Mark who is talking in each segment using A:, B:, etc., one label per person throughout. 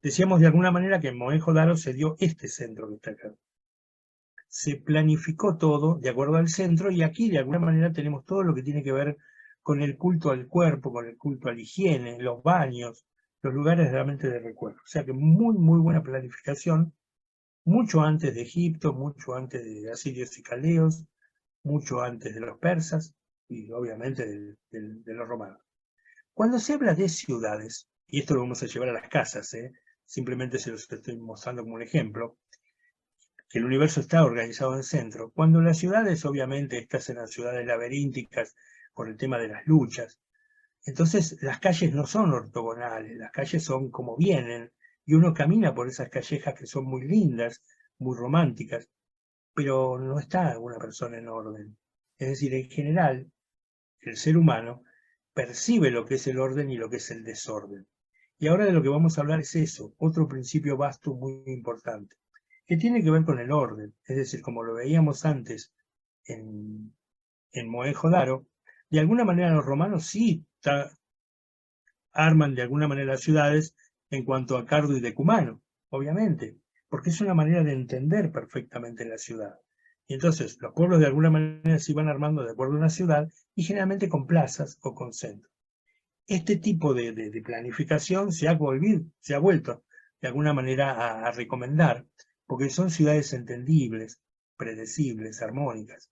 A: Decíamos de alguna manera que en Mohenjo-Daro se dio este centro que está acá. Se planificó todo de acuerdo al centro, y aquí de alguna manera tenemos todo lo que tiene que ver con el culto al cuerpo, con el culto a la higiene, los baños, los lugares realmente de recuerdo. O sea que muy, muy buena planificación, mucho antes de Egipto, mucho antes de asirios y caldeos, mucho antes de los persas y obviamente de los romanos. Cuando se habla de ciudades, y esto lo vamos a llevar a las casas, simplemente se los estoy mostrando como un ejemplo, que el universo está organizado en centro. Cuando las ciudades, obviamente, estás en las ciudades laberínticas por el tema de las luchas, entonces las calles no son ortogonales, las calles son como vienen, y uno camina por esas callejas que son muy lindas, muy románticas, pero no está una persona en orden. Es decir, en general, el ser humano percibe lo que es el orden y lo que es el desorden. Y ahora de lo que vamos a hablar es eso, otro principio vasto muy importante, que tiene que ver con el orden. Es decir, como lo veíamos antes en Mohenjo-Daro, de alguna manera los romanos sí arman de alguna manera las ciudades en cuanto a cardo y decumano, obviamente, porque es una manera de entender perfectamente la ciudad. Y entonces los pueblos de alguna manera se iban armando de acuerdo a una ciudad, y generalmente con plazas o con centros. Este tipo de planificación se ha vuelto de alguna manera a recomendar, porque son ciudades entendibles, predecibles, armónicas.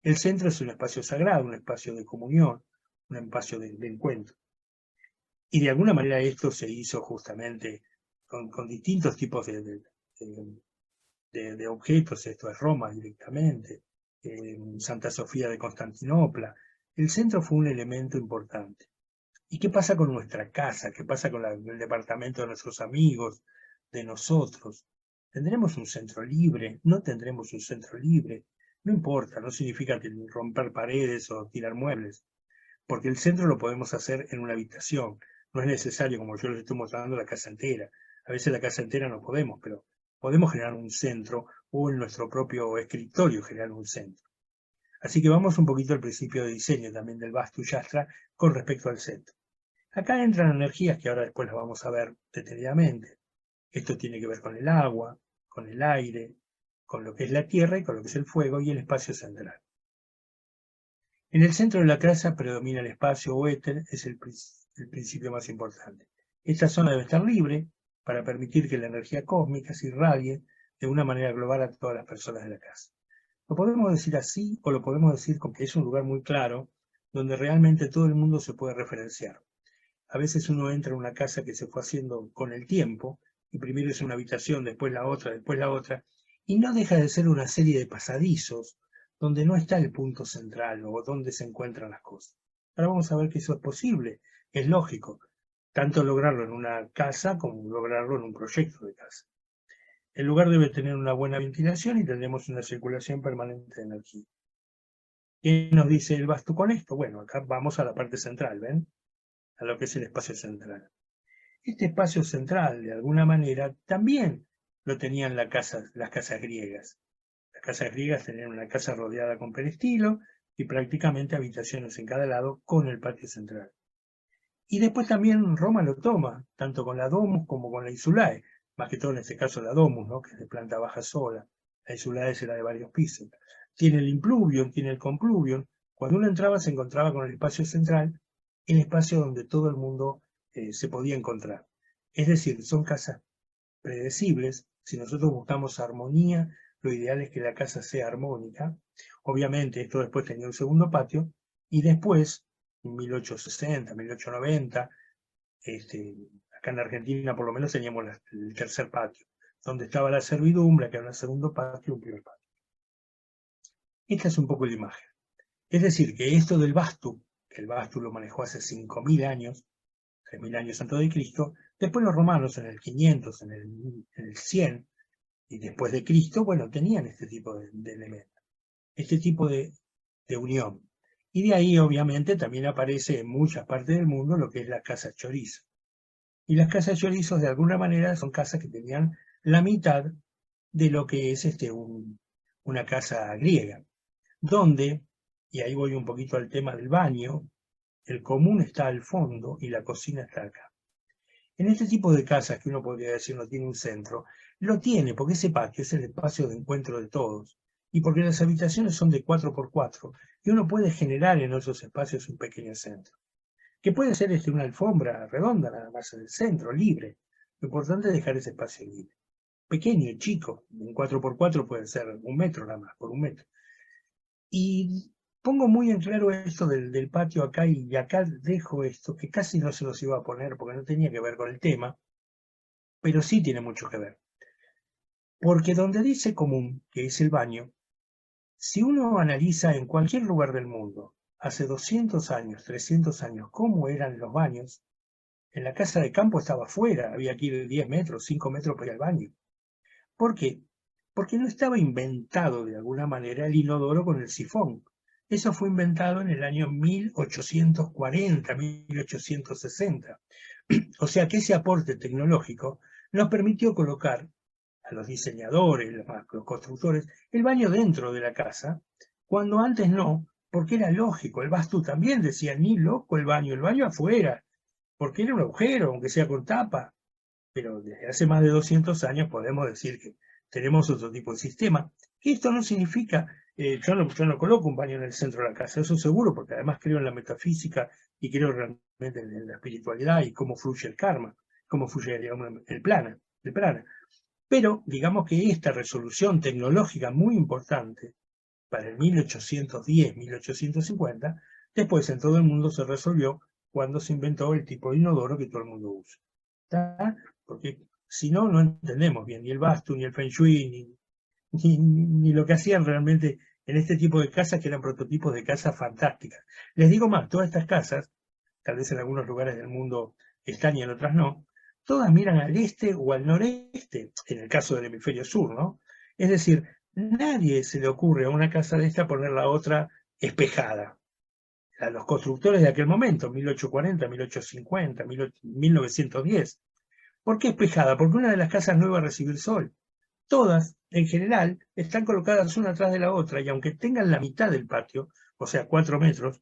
A: El centro es un espacio sagrado, un espacio de comunión, un espacio de encuentro. Y de alguna manera esto se hizo justamente con distintos tipos de objetos. Esto es Roma directamente, Santa Sofía de Constantinopla. El centro fue un elemento importante. ¿Y qué pasa con nuestra casa? ¿Qué pasa con el departamento de nuestros amigos, de nosotros? ¿Tendremos un centro libre? ¿No tendremos un centro libre? No importa, no significa romper paredes o tirar muebles, porque el centro lo podemos hacer en una habitación. No es necesario, como yo les estoy mostrando, la casa entera. A veces la casa entera no podemos, pero podemos generar un centro, o en nuestro propio escritorio generar un centro. Así que vamos un poquito al principio de diseño también del Vastu Shastra con respecto al centro. Acá entran energías que ahora después las vamos a ver detenidamente. Esto tiene que ver con el agua, con el aire, con lo que es la tierra y con lo que es el fuego y el espacio central. En el centro de la casa predomina el espacio o éter, es el principio más importante. Esta zona debe estar libre para permitir que la energía cósmica se irradie de una manera global a todas las personas de la casa. Lo podemos decir así, o lo podemos decir con que es un lugar muy claro, donde realmente todo el mundo se puede referenciar. A veces uno entra en una casa que se fue haciendo con el tiempo, y primero es una habitación, después la otra, y no deja de ser una serie de pasadizos, donde no está el punto central o donde se encuentran las cosas. Ahora vamos a ver que eso es posible, es lógico, tanto lograrlo en una casa como lograrlo en un proyecto de casa. El lugar debe tener una buena ventilación y tendremos una circulación permanente de energía. ¿Qué nos dice el Vastu con esto? Bueno, acá vamos a la parte central, ¿ven? A lo que es el espacio central. Este espacio central, de alguna manera, también lo tenían las casas griegas. Las casas griegas tenían una casa rodeada con peristilo y prácticamente habitaciones en cada lado con el patio central. Y después también Roma lo toma, tanto con la domus como con la insulae, más que todo en este caso la domus, ¿no?, que es de planta baja sola. La insulae será de varios pisos. Tiene el impluvium, tiene el compluvium. Cuando uno entraba se encontraba con el espacio central, el espacio donde todo el mundo se podía encontrar. Es decir, son casas predecibles. Si nosotros buscamos armonía, lo ideal es que la casa sea armónica. Obviamente esto después tenía un segundo patio, y después, en 1860, 1890, acá en Argentina por lo menos teníamos el tercer patio, donde estaba la servidumbre, que era un segundo patio y un primer patio. Esta es un poco la imagen. Es decir, que esto del Vastu, que el Vastu lo manejó hace 5.000 años, 3.000 años antes de Cristo, después los romanos en el 500, en el 100 y después de Cristo, bueno, tenían este tipo de elementos, este tipo de unión. Y de ahí, obviamente, también aparece en muchas partes del mundo lo que es la casa chorizo. Y las casas chorizos, de alguna manera, son casas que tenían la mitad de lo que es una casa griega, donde, y ahí voy un poquito al tema del baño, el común está al fondo y la cocina está acá. En este tipo de casas que uno podría decir no tiene un centro, lo tiene porque ese patio es el espacio de encuentro de todos y porque las habitaciones son de 4x4 y uno puede generar en esos espacios un pequeño centro, que puede ser una alfombra redonda nada más en el centro, libre. Lo importante es dejar ese espacio libre. Pequeño, chico, un 4x4 puede ser 1 metro nada más, por 1 metro. Y pongo muy en claro esto del patio acá, y acá dejo esto, que casi no se los iba a poner porque no tenía que ver con el tema, pero sí tiene mucho que ver. Porque donde dice común, que es el baño, si uno analiza en cualquier lugar del mundo, hace 200 años, 300 años, cómo eran los baños, en la casa de campo estaba afuera, había que ir 10 metros, 5 metros para ir al baño. ¿Por qué? Porque no estaba inventado de alguna manera el inodoro con el sifón. Eso fue inventado en el año 1840, 1860. O sea que ese aporte tecnológico nos permitió colocar a los diseñadores, los constructores, el baño dentro de la casa, cuando antes no, porque era lógico. El Vastu también decía, ni loco el baño afuera, porque era un agujero, aunque sea con tapa. Pero desde hace más de 200 años podemos decir que tenemos otro tipo de sistema. Que esto no significa, yo no coloco un baño en el centro de la casa, eso seguro, porque además creo en la metafísica y creo realmente en la espiritualidad y cómo fluye el karma, cómo fluye, digamos, el prana. Pero digamos que esta resolución tecnológica muy importante para el 1810, 1850, después en todo el mundo se resolvió cuando se inventó el tipo de inodoro que todo el mundo usa. ¿Está? Porque si no, no entendemos bien ni el Vastu, ni el Feng Shui, ni lo que hacían realmente en este tipo de casas, que eran prototipos de casas fantásticas. Les digo más, todas estas casas, tal vez en algunos lugares del mundo están y en otras no, todas miran al este o al noreste, en el caso del hemisferio sur, ¿no? Es decir, nadie se le ocurre a una casa de esta poner la otra espejada. A los constructores de aquel momento, 1840, 1850, 1910. ¿Por qué espejada? Porque una de las casas no iba a recibir sol. Todas, en general, están colocadas una atrás de la otra, y aunque tengan la mitad del patio, o sea, 4 metros,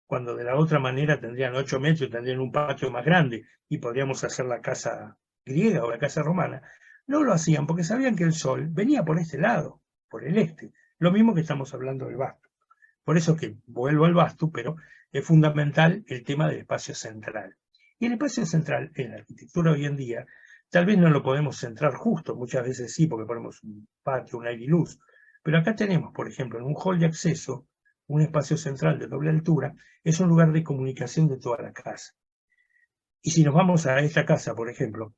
A: cuando de la otra manera tendrían 8 metros y tendrían un patio más grande, y podríamos hacer la casa griega o la casa romana, no lo hacían porque sabían que el sol venía por este lado, por el este. Lo mismo que estamos hablando del Vastu. Por eso que vuelvo al Vastu, pero es fundamental el tema del espacio central. Y el espacio central en la arquitectura hoy en día, tal vez no lo podemos centrar justo, muchas veces sí, porque ponemos un patio, un aire y luz, pero acá tenemos, por ejemplo, en un hall de acceso, un espacio central de doble altura, es un lugar de comunicación de toda la casa. Y si nos vamos a esta casa, por ejemplo,